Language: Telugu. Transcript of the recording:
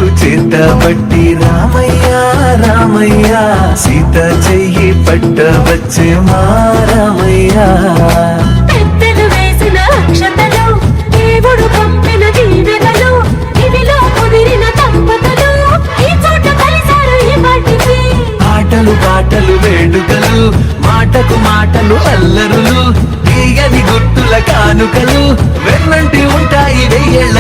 పట్టబట్టి రామయ్య రామయ్య సీత చెయ్యి పట్టవచ్చే మా రామయ్య. పెద్దలు వేసిన అక్షతలు దేవుడు పంపిన దీవెనలు ఇవిలో కుదిరిన దంపతులు ఈ చోట కలిసారు ఈ పాటికి. ఆటలు పాటలు వేడుకలు మాటకు మాటలు అల్లరులు తీయని గుర్తుల కానుకలు వెన్నంటి ఉంటాయి వెయ్యేళ్ళ